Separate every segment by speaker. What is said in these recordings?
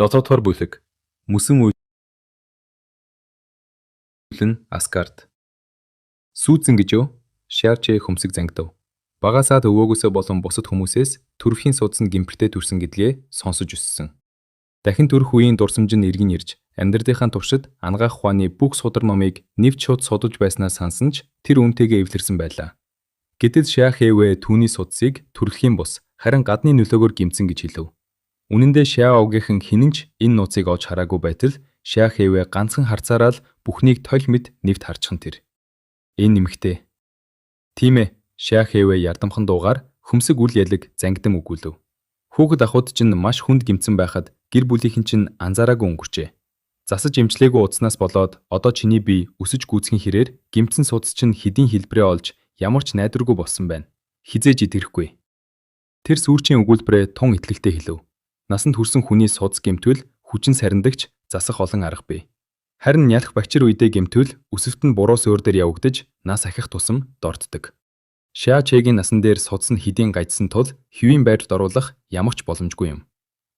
Speaker 1: 7 дугаар бүлэг. Мөсөн үйлэн Асгард. Сүүзэн гэж юу? Шиарче хөмсөг зангидав. Багасаад өвөөгөөсөө болон бусад хүмүүсээс төрөхийн судас нь гимпэртэй төрсөн гэдгээ сонсож өссөн. Дахин төрөх үеийн дурсамж нь эргэн ирж, амьдралынхаа туршид ангаах ухааны бүх судар номыг нэвч шууд судалж байснаа сансан ч тэр үнтэйгээ эвлэрсэн байлаа. Гэтэл Шиахэвэ түүний судсыг төрөлхийн бус харин гадны нөлөөгөөр гимцэн гэж хэлв. Үнэн дээр Шиаогийнхэн хинэн ч энэ нууцыг олж хараагүй байтал Шиахэвэ ганцхан харцаараа л бүхнийг толь мэд нэвт харчихсан тэр. Энэ нэмэгтэй. Тийм ээ, Шиахэвэ ярдамхан дуугаар хөмсөг үл ялэг зангидам өгүүлв. Хүүхэд ахуйд чинь маш хүнд гимцэн байхад гэр бүлийнхэн чинь анзаараагүй өнгөрчээ. Засаж имжлээгүй удснаас болоод одоо чиний бие өсөж гүйцхэн хэрээр гимцэн судас чинь хэдийн хэлбэрээ олж ямар ч найдваргүй болсон байна. Хизээж итгэхгүй. Тэр сүүрчийн өгүүлбэрээ тун итгэлтэй хэлв. Насанд хүрсэн хүний судас гэмтвэл хүчин сарндагч засах олон арга бий. Харин нялх бачир үедээ гэмтвэл өсөвт нь буруу суурь дээр явагдаж нас ахих тусам дорддог. Шиачегийн насан дээр судас нь хэдийн гажсан тул хэвийн байдалд оруулах ямар ч боломжгүй юм.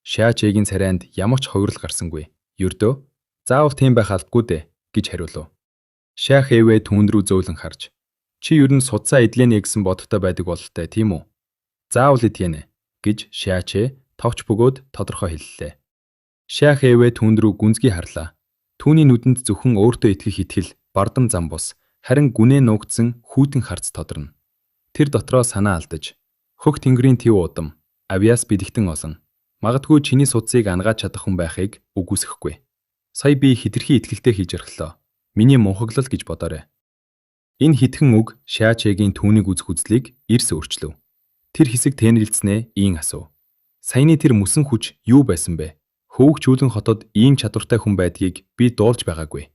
Speaker 1: Шиачегийн царайнд ямар ч хувирал гарсангүй. Ердөө заавал тийм байх албагүй дээ гэж хариулв. Шиахэвэ түүн рүү зөөлөн харж чи ер нь судсаа идлэнэ гэсэн бодолтой байдаг бололтой тийм үү? Заавал идгэнэ гэж Шиаче товч бөгөөд тодорхой хэллээ. Шиахэвэ түүн рүү гүнзгий харлаа. Түүний нүдэнд зөвхөн өөртөө итгэх итгэл, бардам зам бус, харин гүнээ нуугдсан хүйтэн харц тодорно. Тэр дотроо санаа алдаж, хөх тэнгэрийн төв удам, авьяас бэлэгтэн олон. Магадгүй чиний судсыг ангааж чадах хүн байхыг үгүйсэхгүй. Сая би хэтэрхий итгэлтэй хийж ярихлаа. Миний мунхаглал гэж бодоорой. Энэ хитгэн үг Шиачегийн түүнийг үзэх үзлийг эрс өөрчлөв. Тэр хэсэг тэнэлцснээ ийн асуув. Саяны тэр мөсөн хүч юу байсан бэ? Хөвгчүүлэн хотод ийм чадвартай хүн байдгийг би дуулж байгаагүй.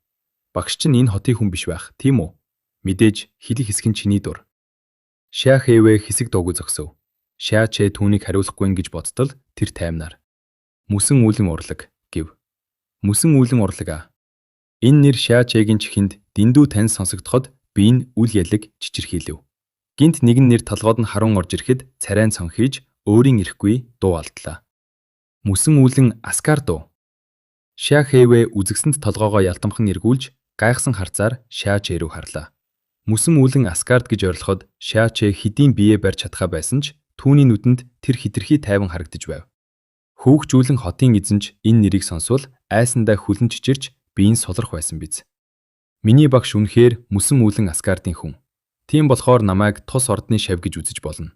Speaker 1: Багш чинь энэ хотын хүн биш байх, тийм үү? Мэдээж хэлэх хэсэг нь чиний дур. Шиахэвэ хэсэг дуугүй зогсов. Шиаче түүнийг хариулахгүй гэж бодтол тэр таймнаар мөсөн үүлэн урлаг гэв. Мөсөн үүлэн урлаг аа. Энэ нэр Шиачегийн чихэнд дэндүү тань сонсогдоход би энэ үл ялэг чичирхийлв. Гинт нэгэн нэр толгойд нь харун орж ирэхэд царайн цонхиж өөрийн ирэхгүй дуу алдлаа. Мөсөн үүлэн Асгард уу? Шиахэвэ үзэгсэнд толгоогоо ялтамхан эргүүлж гайхсан харцаар Шиаче рүү харлаа. Мөсөн үүлэн Асгард гэж орилоход Шиаче хэдийн биеэ барьж чадхаа байсан ч түүний нүдэнд тэр хэтэрхий тайван харагдаж байв. Хөвгчүүлэн хотын эзэнч энэ нэрийг сонсвол айсандаа хүлэн чичирч биеийн сулрах байсан биз. Миний багш үнэхээр мөсөн үүлэн Асгардын хүн. Тийм болохоор намайг тус ордны шав гэж үзэж болно.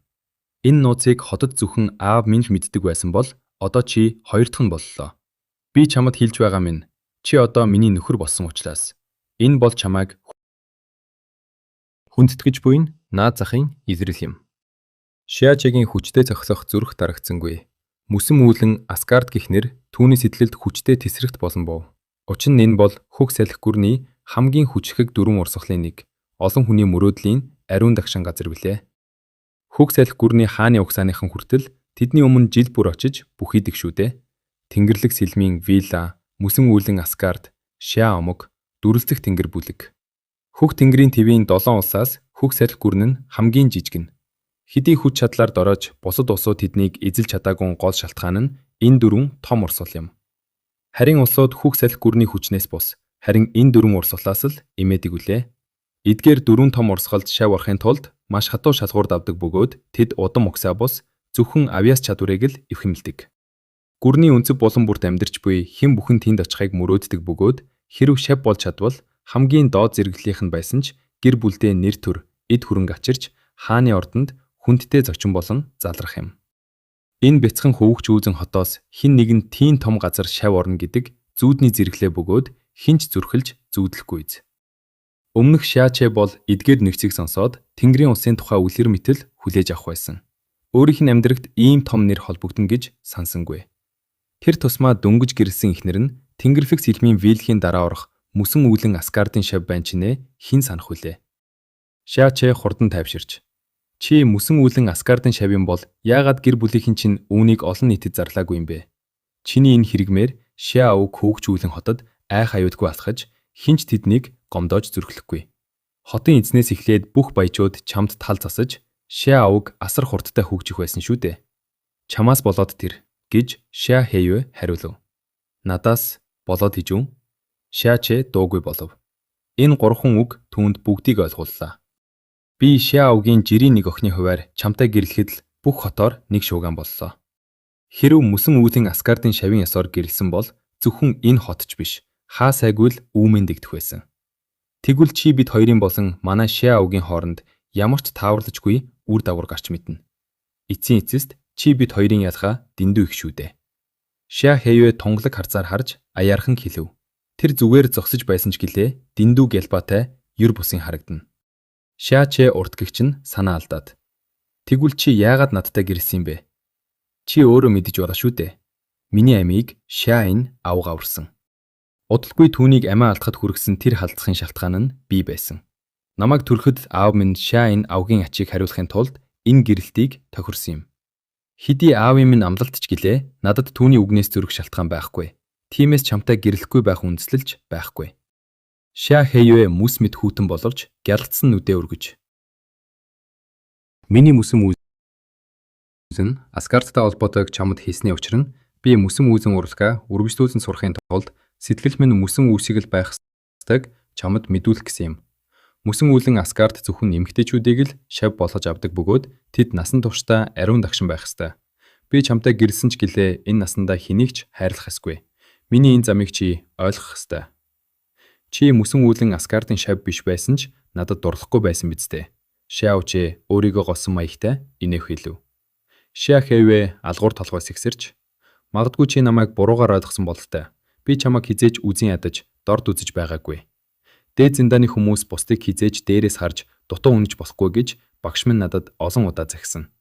Speaker 1: Энэ нууцыг хотод зөвхөн аав минь мэддэг байсан бол одоо чи хоёр дахь нь боллоо. Би чамд хэлж байгаа минь. Чи одоо миний нөхөр болсон учраас энэ бол чамайг хүндэтгэж буй наад захын илрэл юм. Шиачегийн хүчтэй зогсох зүрх дарагдсангүй. Мөсөн үүлэн Асгард гэх нэр түүний сэтгэлд хүчтэй тесрэгт болон бов. Учир нь энэ бол хөх салхи гүрний хамгийн хүчрхэг дөрвөн урсгалын нэг. Олон хүний мөрөөдлийн ариун дагшин газар билээ. Хөх салхи гүрний хааны угсааныхан хүртэл тэдний өмнө жил бүр очиж бүхийдэг шүү дээ. Тэнгэрлэг сэлмийн вилла, мөсөн үүлэн Асгард, Шиа омог, дүрлцэх тэнгэр бүлэг. Хөх тэнгэрийн твийн 7 улсаас хөх салхи гүрэн нь хамгийн жижиг нь. Хэдий хүч чадлаар дорож бусад улсууд тэднийг эзэлж чадаагүй гол шалтгаан нь энэ дөрвөн том урсгал юм. Харин улсууд хөх салхи гүрний хүчнээс бус, харин энэ дөрвөн урсгалаас л эмээдэг үлээ. Эдгээр дөрвөн том урсгалд шав орохын тулд маш хатуу шалгуур давдаг бөгөөд тэд удам угсаа бус зөвхөн авьяас чадварыг л эвхэмлдэг. Гүрний өнцөг булан бүрт амьдарч буй хэн бүхэн тэнд очихыг мөрөөддөг бөгөөд хэрв шав болж чадвал хамгийн доод зэрэглэлийнх нь байсан ч гэр бүлдээ нэр төр, эд хөрөнгө авчирч хааны ордонд хүндтэй зочин болон залрах юм. Энэ бяцхан хөвгч үүзэн хотоос хэн нэгэн тийм том газар шав орно гэдэг зүүдний зэрэглээ бөгөөд хинч зүрхэлж зүүдлэхгүйз. Өмнөх Шиаче бол эдгээр нэгцийг сонсоод Тэнгэрийн улсын тухай үлгэр мэтэл хүлээж авах байсан. Өөрийнх нь амьдрагт ийм том нэр холбогдно гэж сансангүй. Тэр тусмаа дөнгөж гэрэлсэн ихнэр нь Тэнгэрлэг сэлмийн вилхийн дараа орох мөсөн үүлэн Асгардын шав байна чинээ хэн санах вүлээ. Шиаче хурдан тайвширч чи мөсөн үүлэн Асгардын шавийн бол яагаад гэр бүлийнхэн чинь үүнийг олон нийтэд зарлаагүй юм бэ? Чиний энэ хэрэгмээр Шиа өвг хөвгч үүлэн хотод айх аюудгүй алхаж хинч тэднийг гомдоож зүрхлэхгүй. Хотын эзнээс эхлээд бүх баячууд чамд тал засаж Шиа өвг асар хурдтай хөгжих байсан шүү дээ. Чамаас болоод тэр гэж Шиахэвэ хариулв. Надаас болоод хийж үү? Шиаче дуугүй болов. Энэ гурван үг түүнд бүгдийг ойлгууллаа. Би Шиаогийн жирийн нэг охины хуваар чамтай гэрлэхэд л бүх хотоор нэг шууган боллоо. Хэрв мөсөн үүлэн Аскардын шавийн ёсоор гэрэлсэн бол зөвхөн энэ хот ч биш, хаа сайгүй л үүмэн дэгдэх байсан. Тэгвэл чи бид хоёрын болон манай Шиаогийн хооронд ямар ч тааварлажгүй үр дагавар гарч мэднэ. Эцсийн эцэст чи бид хоёрын ялгаа дэндүү их шүү дээ. Шиа Хэйвэ тунгалаг харцаар харж аяархан хэлв. Тэр зүгээр зогсож байсан ч гэлээ дэндүү гялбаатай юр бусын харагдана. Шиаче уртгэгч нь санаа алдаад. Тэгвэл чи яагаад надтай гэрэлсэн юм бэ? Чи өөрөө мэдэж байгаа шүү дээ. Миний амийг Шиаин авга аварсан. Удалгүй түүнийг амиа алдахад хүргэсэн тэр халдсахын шалтгаан нь би байсан. Намайг төрөхөд аав минь Шиаин авгийн ачийг хариулахын тулд энэ гэрэлтийг тохирсон юм. Хэдий аавын минь амлалт ч гэлээ надад түүний үгнээс зөрөх шалтгаан байхгүй. Тиймээс чамтай гэрлэхгүй байх үндэслэлж байхгүй. Шиа Хэйвэ мүс мэд хүүтэн боловч гялалцсан нүдээ өргөж. Миний мөсөн үүзэн Аскардтай холбоотойг чамд хийсний учир нь би мөсөн үүзэн урлагаа үргэлжлүүлэн сурахын тулд сэтгэл минь мөсөн үүсийг л байх ёстойг чамд мэдүүлэх гэсэн юм. Мөсөн үүлэн Аскард зөвхөн эмэгтэйчүүдийг л шав болгож авдаг бөгөөд тэд насан туршдаа ариун дагшин байх ёстой. Би чамтай гэрэлсэн ч гэлээ энэ насандаа хэнийг ч хайрлах ёсгүй. Миний энэ замыг чи ойлгох ёстой. Чи мөсөн үүлэн Аскардын шав биш байсан ч надад дурлахгүй байсан биз дээ. Шиаоче өөрийгөө голсон маягтай инээх хэлв. Шиа Хэйвэ алгуур толгойс ихсэрч магадгүй чи намайг буруугаар ойлгосон бололтой. Би чамайг хизээж үзэн ядаж дорд үзэж байгаагүй. Дээд зиндааны хүмүүс бусдыг хизээж дээрээс харж дутуу үнэж болохгүй гэж багш минь надад олон удаа захисан.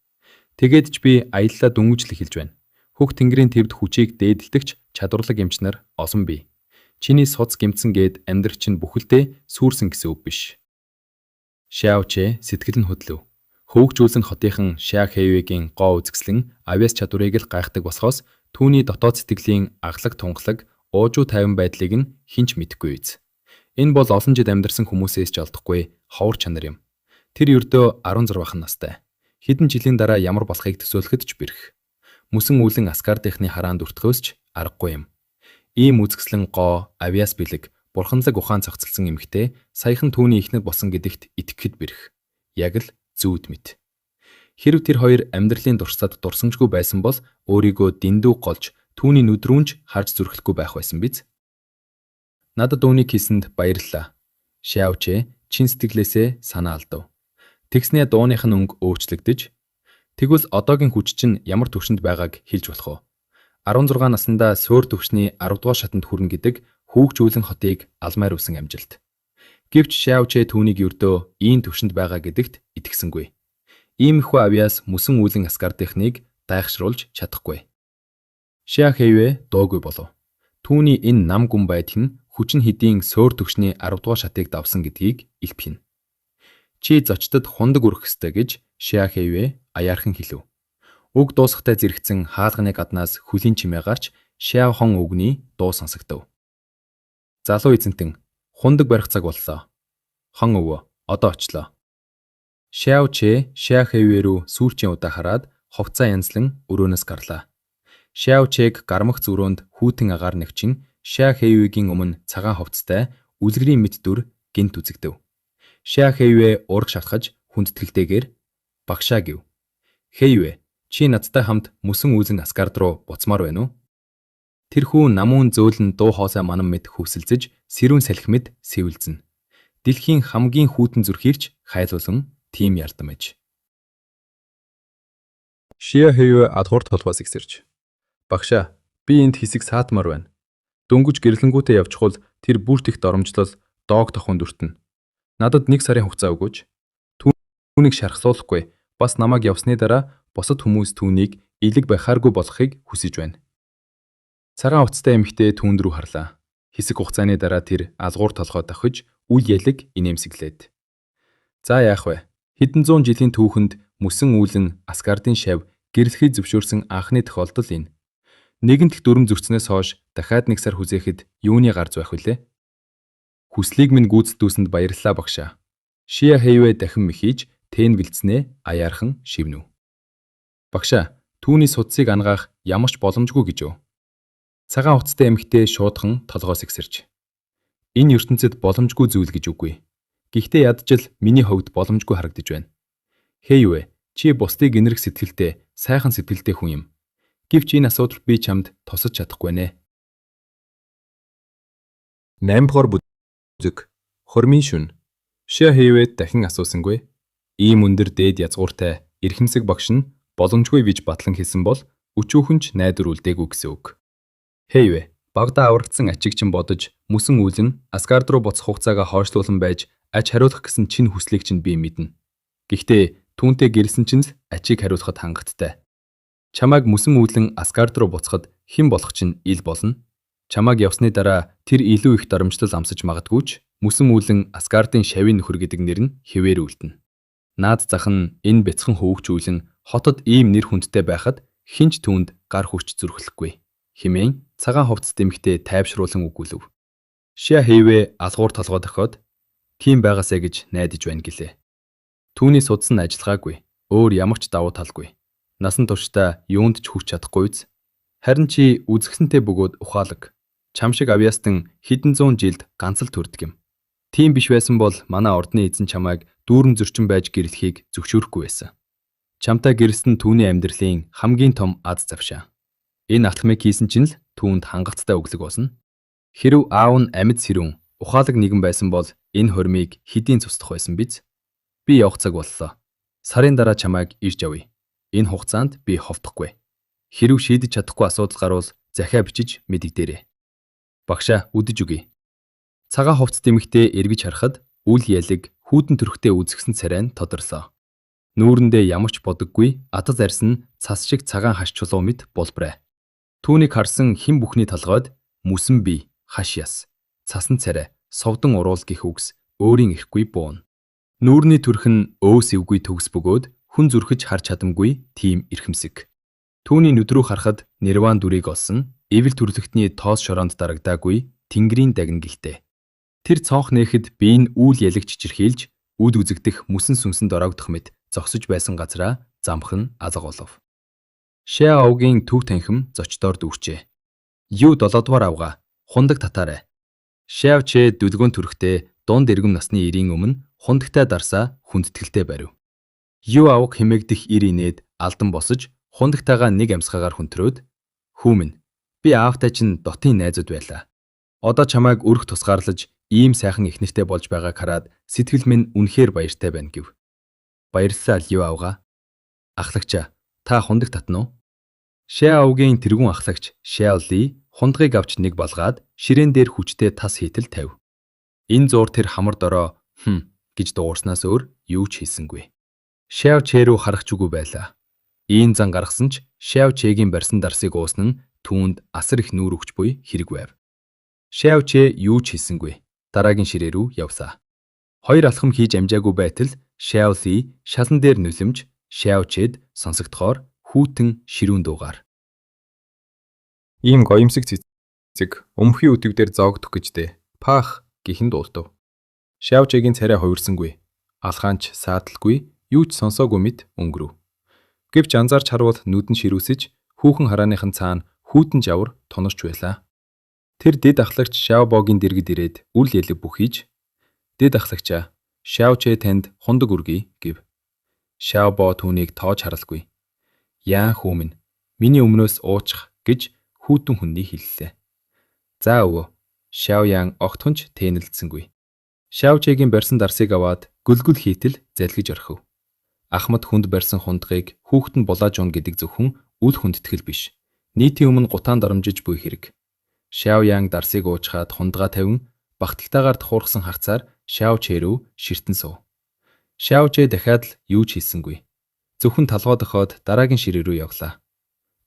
Speaker 1: Тэгээд ч би аяллаа дүнгийн хэлж байна. Хөх тэнгэрийн твд хүчийг дээдэлдэгч чадварлаг эмч нар олон бий. Чиний соц гэмтсэн гээд амьдрах чинь бүхэлдээ сүрсэн гэсэн үг биш. Шиаоче сэтгэл нь хөдлөв. Хөөгжүүлсэн хотынхан Шиа Хэйвэгийн гоо үзэсгэлэн авиас чадварыг л гайхдаг босхоос түүний дотоод сэтгэлийн аглаг тунгалаг уужуу тайван байдлыг нь хинч мэдэхгүй биз. Энэ бол олон жил амьдарсан хүмүүсээс ч олдохгүй ховор чанар юм. Тэр ердөө 16 настай. Хэдэн жилийн дараа ямар болохыг төсөөлөхөд ч бэрх. Мөсөн үүлэн Аскардынхны хараанд өртгөөс ч аргагүй юм. Ийм үзэсгэлэн гоо, авиас бэлэг, бурханлаг ухаан цогцолсон эмэгтэй саяхан түүний эхнэр болсон гэдэгт итгэхэд бэрх. Яг л зүүд мэт. Хэрв тэр хоёр амьдралын дурсад дурсамжгүй байсан бол өөрийгөө дэндүү голж түүний нүдрүүнж харж зүрхлэхгүй байх байсан биз? Надад үүнийг хийсэнд баярлалаа. Шиаоче чин сэтгэлээсээ санаа алдав. Тэгснээ дууных нь өнгө өөрчлөгдөж тэгвэл одоогийн хүч чинь ямар төвшөнд байгааг хэлж болох уу? 16 наснда Суур төвшний 10 дугаар шатанд хүрнэ гэдэг хүүгчүүлэн хотыг алмаар үсэн амжилт. Гэвч Шиаоче түүнийг ердөө ийм төвшөнд байгаа гэдэгт итгэсэнгүй. Иймэрхүү авиас мөсөн үүлэн Аскардынхныг гайхшруулж чадахгүй. Шиа Хэйвэ доогүй болов. Түүний энэ нам гүн байдал нь хүчин хэдийн Суур төвшний 10 дугаар шатыг давсан гэдгийг илтгэнэ. Чи зочдод хундаг өрөх ёстой гэж Шиа Хэйвэ аяархан хэлв. Уг дуусахтай зэрэгцэн хаалганы гаднаас хөлийн чимээ гарч Шиа хон үгний дуу сонсогдов. Залуу эзэнтэн хундаг барих цаг боллоо. Хон өвөө одоо очлоо. Шиаоче Шиа Хэйвэ рүү сүүлчийн удаа хараад ховцоо янзлан өрөөнөөс гарлаа. Шиаочег гармагц өрөөнд хүүтэн агаар навчин Шиа Хэйвэгийн өмнө цагаан ховцтой үлгэрийн мэт дүр гинт үзэгдэв. Шиа Хэйвэ ураг шатхаж хүндэтгэлтэйгээр багшаа гэв. Хэйвэ чи надтай хамт мөсөн үүлэн Аскард руу буцмаар байна уу? Тэрхүү намуун зөөлөн дуу хоосой манан мэд хөвсөлзөж сэрүүн салхи мэд сэвэлзэн. Дэлхийн хамгийн хүүтэн зүрхийрч хайлуулан тим ярдам аж. Шиа Хэйвэ адгуур толгоос ихсэрч. Багшаа би энд хэсэг саатмаар байна. Дөнгөж гэрлэнгүүтээ явчихвал тэр бүр их доромжлол доог тохонд өртөнө. Надад 1 сарын хугацаа өгөөч. Түүнийг шархлуулахгүй бас намайг явсны дараа бусад хүмүүс түүнийг илэг байхааргүй болохыг хүсэж байна. Цагаан хувцастай эмэгтэй түүнд рүү харлаа. Хэсэг хугацааны дараа тэр алгуур толгой давхиж үл ялэг инээмсэглээд. За яах вэ? Хэдэн зуун жилийн түүхэнд мөсөн үүлэн Аскардын шав гэрлэхийг зөвшөөрсөн анхны тохиолдол энэ. Нэгэн дэх дүрм зөрчснөөс хойш дахиад 1 сар хүзээхэд юуны гарч байх вүлээ? Хүслийг минь гүйцэтгүүлсэнд баярлалаа багшаа. Шиа Хэйвэ дахин мэхийж тэн бэлдснээ аяархан шивнэв. Багшаа, түүний судсыг ангаах ямар ч боломжгүй гэж юу? Цагаан хувцастай эмэгтэй шуудхан толгоос ихсэрч. Энэ ертөнцид боломжгүй зүйл гэж үгүй. Гэхдээ ядчил миний хувьд боломжгүй харагдаж байна. Хээвэ, чи бусдыг инэрх сэтгэлтэй, сайхан сэтгэлтэй хүн юм. Гэвч энэ асуудал би чамд тусаж чадахгүй нэ. 8 дугаар бүлэг. Хормын шүн. Шиа хээвэд дахин асуусангүй. Ийм өндөр дээд язгууртай эрхэмсэг багш нь боломжгүй гэж батлан хэлсэн бол өчүүхэнч найдвар үлдээгүй гэсэн үг. Хээвэ, багада аврагдсан ачиг чинь бодож мөсөн үүлэн Асгард руу буцах хугацаагаа хойшлуулан байж аж хариулах гэсэн чин хүслийг чинь би мэднэ. Гэхдээ түүнтэй гэрэлсэн чинь л ачийг хариулахад хангалттай. Чамайг мөсөн үүлэн Асгард руу буцахад хэн болох чинь ил болно. Чамайг явсны дараа тэр илүү их дарамжлал амсаж магадгүй ч мөсөн үүлэн Асгардын шавийн нөхөр гэдэг нэр нь хэвээр үлдэнэ. Наад зах нь энэ бяцхан хөвгч үүлэн хотод ийм нэр хүндтэй байхад хинч түүнд гар хүч зүрхлэхгүй хэмээн цагаан хувцас дэмэгтэй тайвшруулан өгүүлв. Шиа хээвэ алгуур толгой дохиод тийм байгаасаа гэж найдаж байна гэлээ. Түүний судас нь ажиллагаагүй, өөр ямар ч давуу талгүй. Насан туршдаа юунд ч хүрч чадахгүй үз. Харин чи үзэсгэлэнтэй бөгөөд ухаалаг. Чам шиг авьяастан хэдэн зуун жилд ганц л төрдөг юм. Тийм биш байсан бол манай ордны эзэн чамайг дүүрэн зөрчин байж гэрлэхийг зөвшөөрөхгүй байсан. Чамтай гэрэлсэн түүний амьдралын хамгийн том аз завшаа. Энэ алхмыг хийсэн чинь л түүнд хангалттай өглөг болсон. Хэрв аав нь амьд сэрүүн, ухаалаг нэгэн байсан бол энэ хормыг хэдийн цуслах байсан биз? Би явах цаг боллоо. Сарын дараа чамайг ирж авъя. Энэ хугацаанд би ховдохгүй. Хэрв шийдэж чадахгүй асуудал гарвал захиа бичиж мэдэгдээрэй. Багшаа үдэж үгүй. Цагаан хувцас дэмэгтэй эргэж харахад үл ялэг хүүдэн төрхтэй үзэгсэн царай нь тодорлоо. Нүүрэндээ ямар ч бодоггүй атас арьс нь цас шиг цагаан хаш чулуу мэт булбраа. Түүнийг харсан хэн бүхний толгойд мүсэн бий, хаш яс, цасан царай, совдон уруул гэх үгс өөрийн ихгүй буун. Нүүрний төрх нь өөс эвгүй төгс бөгөөд хүн зүрхэж харж чадамгүй тийм эрхэмсэг. Түүний нүд рүү харахад нирван дүрийг олсон, эвэл төрлөختний тоос шороонд дарагдаагүй тэнгэрийн дагна гэлтэй. Тэр цонх нээхэд биеийн үйл ялэг чичирхийлж, үд үзэгдэх мүсэн сүнсэнд ороогдох мэт зогсож байсан газраа замхан алга болов. Шиа овгийн төв танхим зочдоор дүүрчээ. Юу 7 дугаар авга, хундаг татаарай. Шиав чэ дүлгөөн төрхтэй дунд эргэн насны ирийн өмнө хундагтай дарсаа хүндэтгэлтэй барив. Юу авах хэмээгдэх ир инээд алдан босож хундагтайгаа нэг амьсгаагаар хүнтрөөд "Хүүмэн, би аавтай чинь дотын найзууд байлаа. Одоо чамайг өрх тусгаарлаж ийм сайхан эхнэртэй болж байгааг хараад сэтгэл минь үнэхээр баяртай байна" гэв. "Баярлалаа Юу авга. Ахлагчаа, та хундаг татна уу?" Шиа овгийн тэргүүн ахлагч Шиаоли хундгыг авч нэг балгаад ширээн дээр хүчтэй тас хийтэл тавь. Энэ зуур тэр хамар дорой гэж дуурснаас өөр юу ч хийсэнгүй. Шиав чэ рүү харах ч үгүй байлаа. Ийм зан гаргасан ч Шиав чэгийн барьсан дарсыг уусна нь түүнд асар их нүүр өгч буй хэрэг байв. Шиав чэ юу ч хийсэнгүй. Дараагийн ширээ рүү явсаа. Хоёр алхам хийж амжаагүй байтал Шиаоли шалан дээр нүлэмж Шиав чэд сонсогдохоор хүүтэн ширүүн дуугаар. Ийм гоёмсог цэцэг өмхий өдөгдөр зоогдох гэжтэй. Паах гэхэн дуулдав. Шиав чэгийн царай хувирсангүй. Алхаанч сааталгүй, юу ч сонсоогүй мэт өнгөрөв. Гэвч анзаарч харвал нүдэн ширүүсэж хүүхэн харааныхан цаана хүүтэн жавар тонорч байлаа. Тэр дэд ахлагч Шаобогийн дэргэд ирээд үл ялэг бүхийж "Дэд ахлагчаа, Шиав чэ танд хундаг үргэе" гэв. Шаобо түүнийг тоож харалгүй. "Яа хүүмэн, миний өмнөөс уучих" гэж хүүтэн хүнний хэллээ. "За өвөө." Шиав яан огтхонч тэнэлдсэнгүй. Шиав чэгийн барьсан дарсыг аваад гүлгүл хийтэл залгиж орхив. Ахмад хүнд барьсан хундгыг хүүхэд нь булааж уун гэдэг зөвхөн үл хүндэтгэл биш. Нийтийн өмнө гутаан дарамжиж буй хэрэг. Шиав яан дарсыг уучхаад хундгаа тавин багталтайгаар тухуурхсан хагцаар Шиав чэ рүү ширтэн суув. Шиав чэ дахиад л юу ч хийсэнгүй. Зөвхөн талгоо дохоод дараагийн ширээ рүү явлаа.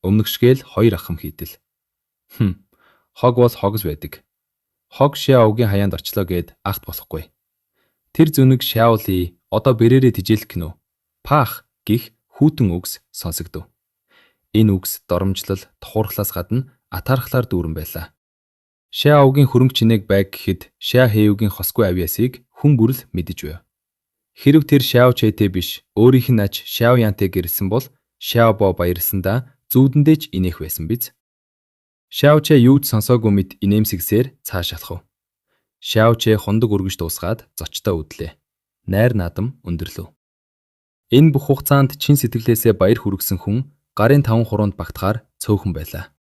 Speaker 1: Өмнөгшгээл хоёр ахам хийдэл. Хог бол хогс байдаг. Хог Шиавгийн хаяанд орчлоо гэд ахт болохгүй. Тэр зүнэг Шиаоли одоо бэрээрээ тижээлэх гинөө. Паах гих хүүтэн үгс сонсогдов. Энэ үгс доромжлол, тухуурхлаас гадна атаархлаар дүүрэн байлаа. Шиаогийн хөрөнгө чинээг байг гэхэд Шиа хээвгийн хосгүй авьяасыг хүн бүрл мэдэж байв. Хэрв тэр Шиав чэтэй биш, өөрийнх нь аж Шиав янтай гэрэлсэн бол Шиаобо баярлсандаа зүүдэндээ ч инех байсан биз. Шаочэ юу ч сонсоогүй мэд инээмсэгсээр цааш алхав. Шаочэ хондог өргөж дуусгаад зочдоо үдлээ. Найр наадам өндөрлөв. Энэ бүх хугацаанд чин сэтгэлээсээ баяр хүргэсэн хүн гарын 5 хуруунд багтахаар цөөхөн байлаа.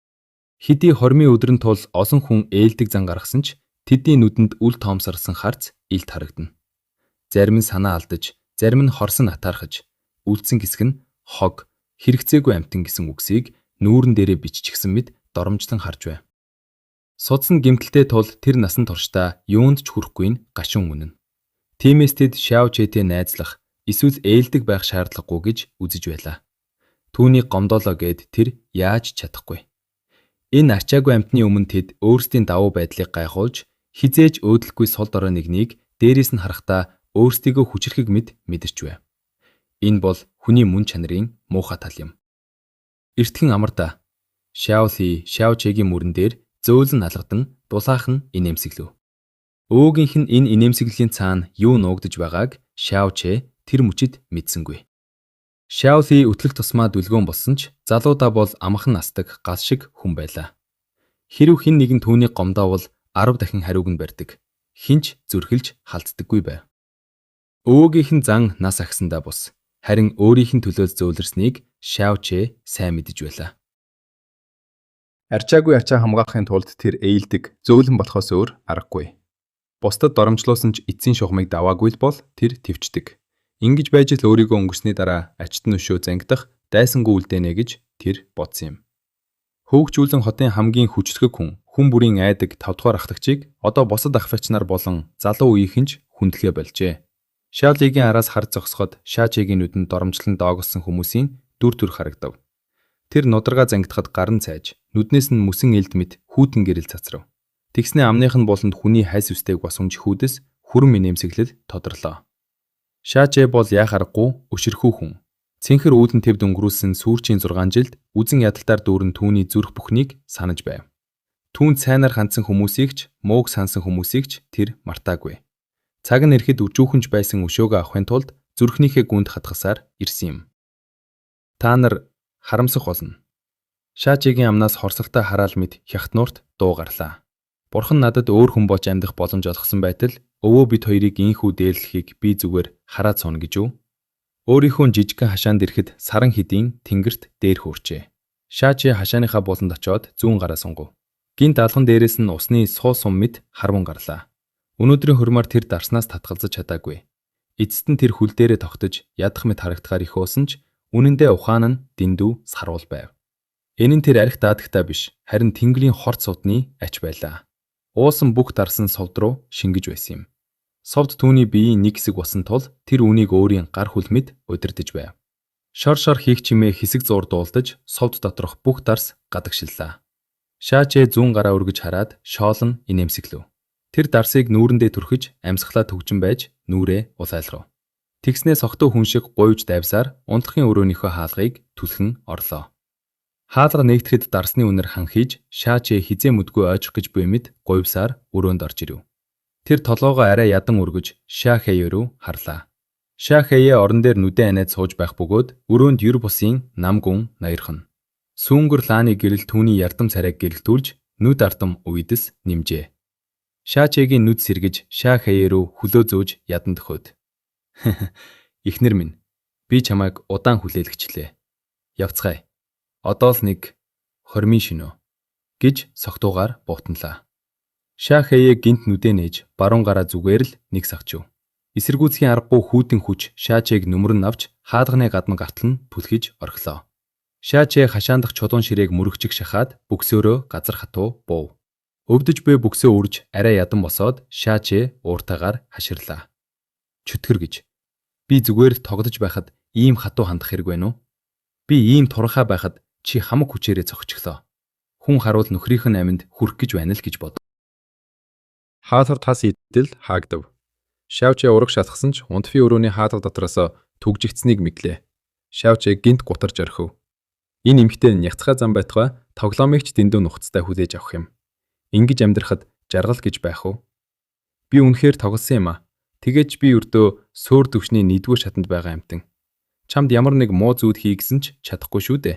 Speaker 1: Хэдий хормын өдрөн тул олон хүн ээлдэг зан гаргасан ч тэдний нүдэнд үл тоомсорсон харц илт харагдана. Зарим нь санаа алдаж, зарим нь хорсон атаархаж, үлдсэн хэсэг нь хог, хэрэгцээгүй амтан гэсэн үгсийг нүүрэн дээрээ биччихсэн мэд доромжлон харж байв. Судсан гэмтэлтэй тул тэр насан туршдаа юунд ч хүрэхгүй нь гашуун үнэн. Тиймээс тэд Шаочэтэй найзлах, эсвэл ээлдэг байх шаардлагагүй гэж үзэж байлаа. Түүнийг гомдоолоо гэд тэр яаж чадахгүй. Энэ ачаагүй амтны өмнө тэд өөрсдийн давуу байдлыг гайхуулж, хизээж өөдлөхгүй сул дорой нэгнийг дээрээс нь харахтаа өөрсдийгөө хүчрэхэг мэд мэдэрч байв. Энэ бол хүний мөн чанарын муухай тал юм. Эртхэн амарда Шаоли Шаочэгийн мөрөн дээр зөөлөн алгадан дулаахан инээмсэглэв. Өвгийнх нь энэ инээмсэглэлийн цаана юу нуугдж байгааг Шаочэ тэр мөчид мэдсэнгүй. Шаоли өтлөх тусмаа дүлгөөн болсон ч залуудаа бол амхан настаг гал шиг хүн байлаа. Хэрв хэн нэгэн түүнийг гомдоовол 10 дахин хариуг нь барьдаг. Хинч зүрхэлж халддаггүй байв. Өвгийнх нь зан нас агсандаа бус. Харин өөрийнх нь төлөө зөөлрснийг Шаочэ сайн мэдэж байлаа.
Speaker 2: Арчаагүй ачаа хамгаахын тулд тэр ээлдэг, зөөлөн болохоос өөр аргагүй. Бусдад доромжлуулсан ч эцсийн шугамыг даваагүй л бол тэр твчдэг. Ингэж байж л өөрийгөө өнгөрсний дараа ачт нөшөө зангидах дайсангүй үлдээнэ гэж тэр бодсон юм. Хөвгчүүлэн хотын хамгийн хүчлэг хүн бүрийн айдаг 5 дугаар ахлагчийг одоо босод ахвч нар болон залуу үеийнхэн ч хүндлэгээ болжээ. Шаолигийн араас хар зогсоход Шаочэгийн нүдэнд доромжлон доогсон хүмүүсийн дүр төр харагдав. Тэр нударгаа зангидахад гарын цайж, нүднээс нь мөсөн элд мэд хүүтэн гэрэл цацрав. Тэгснээ амных нь болонд хүний хайс үстэйг босомж хүүдээс хүрэн инээмсэглэл тодорлоо. Шаочэ бол яах аргагүй өшөрхүү хүн. Цэнхэр үүдэн тэвд өнгөрүүлсэн сүүрчийн 6 жилд үзэн ядалтаар дүүрэн түүний зүрх бүхнийг санаж байв. Түүнд сайнаар хандсан хүмүүсийг ч, мууг сансан хүмүүсийг ч тэр мартаагүй. Цаг нь ирэхэд өжүүхэнж байсан өшөөгөө авахын тулд зүрхнийхээ гүнд хатгасаар ирсэн юм. Та нар харамсах болно. Шаочэгийн амнаас хорсолтой хараал мэд хягтнуурт дуу гарлаа. Бурхан надад өөр хүн болж амьдрах боломж олгосон байтал өвөө бид хоёрыг инхүү дээрлэхийг би зүгээр хараад сууна гэж үү? Өөрийнхөө жижигхэн хашаанд ирэхэд саран хэдийн тэнгэрт дээр хөөрчээ. Шаочэ хашааныхаа буланд очиод зүүн гараа сунгав. Гинт алган дээрээс нь усны суу сум мэд харван гарлаа. Өнөөдрийн хурмаар тэр дарснаас татгалзаж чадаагүй. Эцэст нь тэр хөл дээрээ тогтож ядах мэт харагдахаар их уусан ч үнэндээ ухаан нь дэндүү сарвал байв. Энэ нь тэр арх даадагтаа биш, харин тэнгэрийн хорт суудны ач байлаа. Уусан бүх дарсан совд руу шингэж байсан юм. Совд түүний биеийн нэг хэсэг болсон тул тэр үнийг өөрийн гар хүлмэд удирдах байв. Шор хийх чимээ хэсэг зур дуулдаж совд доторх бүх дарс гадагшиллаа. Шаочэ зүүн гараа өргөж хараад шоолон инээмсэглэв. Тэр дарсыг нүүрэндээ түрхэж амьсгалаа төгжин байж нүрээ улайлгав. Тэгснээ согтуу хүн шиг гуйж дайвсаар унтахын өрөөнийхөө хаалгыг түлхэн орлоо. Хаалга нэгтгэхэд дарсны үнэр ханхиж Шаочэ хизээ мүдгүй ойчих гэж буй мэд гуйвсаар өрөөнд орж ирэв. Тэр толгоогоо арай ядан өргөж Шахэе рүү харлаа. Шахэе орон дээр нүдэн анаад сууж байх бөгөөд өрөөнд юр бусын нам гүн ноёрхон. Сүүнгэр лааны гэрэл түүний ярдам царайг гэрэлтүүлж нүд ардам уйдас нэмжээ. Шаочэгийн нүд сэргэж Шахэе рүү хөлөө зөөж ядан төхөөд. Эхнэр минь, би чамайг удаан хүлээлгчлээ. Явцгаая. Одоо л нэг хормын шинөө гэж согтуугаар буутанлаа. Шахэе гинт нүдэ нээж баруун гараа зүгээр л нэг сагчив. Эсэргүүцхийн аргагүй хүүтэн хүч Шаочэг нүмрэн авч хаалганы гадна гартал нь түлхэж орхилоо. Шаочэ хашаандах чулуун ширээг мөрөгчиг шахаад бөксөөрөө газар хатуу буув. Өвдөж буй бөксөө үрж арай ядан босоод Шаочэ ууртаагаар хаширлаа. Чөтгөр гэж. Би зүгээр л тоглож байхад ийм хатуу хандах хэрэг байна уу? Би ийм турхаа байхад чи хамаг хүчээрээ зогчихлоо. Хүн харуул нөхрийнх нь аминд хүрх гэж байна л гэж бод. Хаалгаар тас идэл хаагдав. Шаочэ ураг шалгасан ч унтфи өрөөний хаалга дотроос түгжигдсэнийг мэдлээ. Шаочэ гинт гутарж орхив. Энэ эмхтэй няцхаа зам байтугай тоглоомыг ч дэндүү нухацтай хүлээж авах юм. Ингэж амьдрахад жаргал гэж байх уу? Би үнэхээр тоглосон юм а. Тэгэж би өрдөө сөөр төвшний 1-р шатанд байгаа амтэн. Чамд ямар нэг муу зүуд хий гэсэн ч чадахгүй шүү дээ.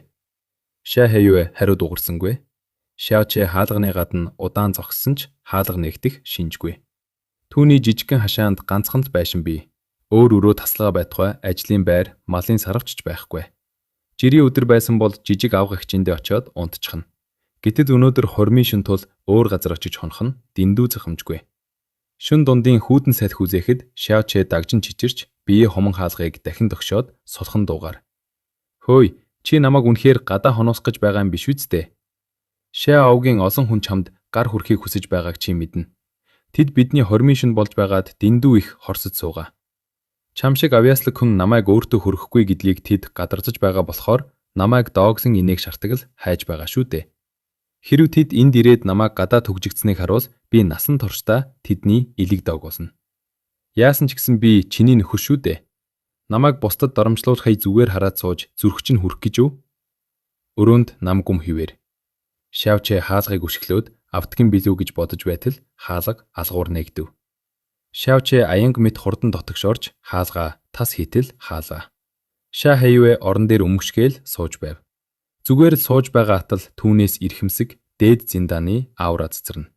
Speaker 2: Шахэе хариу дуурсангүй.
Speaker 1: Шаочэ хаалганы гадна удаан зогссон ч хаалга нэгдэх шинжгүй. Түүний жижигхэн хашаанд ганцхан байшин бий. Өөр өрөө таслага байтугай ажлын байр, малын сарвчж байхгүй. Жирийн өдөр байсан бол жижиг авга хичээндээ очиод унтчихна. Гэтэл өнөөдөр хормын шөнө тул өөр газар очиж хонох нь дэндүү зохимжгүй. Шөнө дундын хүүтэн салхи үзэхэд Шаочэ дагжин чичирч биеэ хомон хаалгыг дахин тогшоод сулхан дуугаар. Хөөе, чи намайг үнэхээр гадаа хоноосгож байгаа юм биш үсттэй. Ша овгийн олон хүн чамд гар хүрхийг хүсэж байгааг чи мэднэ. Тэд бидний хормын шөнө болж байгаад дэндүү их хорсож суугаа. Чам шиг авьяаслаг хүн намайг өөртөө хөрөхгүй гэдгийг тэд гадарзаж байгаа болохоор намайг доогсон инээг шартагл хайж байгаа шүү дээ. Хэрв тэд энд ирээд намайг гадаа түгжигдсэнийг харуул би насан туршдаа тэдний элэг доог болно. Яасан ч гэсэн би чиний нөхөр шүү дээ. Намайг бусдад доромжлуулахыг зүгээр хараад сууж зүрх чинь хүрх гэж үү? Өрөөнд нам гүм хിവэр. Шаочэ хаалгыг өшгөлөөд автгын билүү гэж бодож байтал хаалга алгуур нэгдэв. Шаочэ аянг мэт хурдан дотогшорж хаалгаа тас хийтэл хаалаа. Ша хайвэ орон дээр өмгшгээл сууж байв. Зүгээр л сууж байгаа атал түүнээс ирхэмсэг дээд зиндааны аура цэцэрнэ.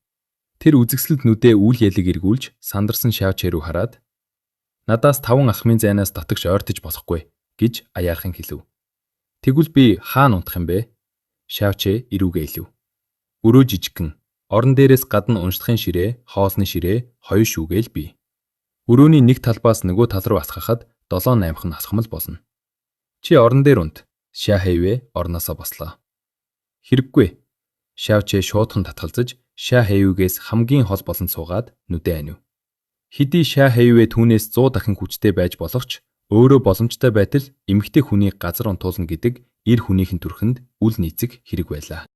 Speaker 1: Тэр үзэгсэлд нүдээ үл ялэг эргүүлж сандарсан Шаочэ рүү хараад надаас 5 алхмын зайнаас дотогш ойртож болохгүй гэж аяархан хэлв. Тэгвэл би хаана унтах юм бэ? Шаочэ ирүүгээ хэлв. Өрөө жижигхэн, орон дээрээс гадна уншдахын ширээ, хоосны ширээ, хоёр шүүгээл бий. Өрөөний нэг талбаас нөгөө тал руу асгахад 7-8хан асхмал болно. Чи орон дээр унт. Ша хайвэ орноосоо бослоо. Хэрэггүй. Шаочэ шуудхан татгалзаж Ша хайвгээс хамгийн хол болон суугаад нүдэ анив. Хэдий Ша хайвэ түүнээс 100 дахин хүчтэй байж болох ч өөрөө боломжтой байтал эмэгтэй хүнийг газар унтуулна гэдэг эр хүнийхэн төрхөнд үл нийцэх хэрэг байлаа.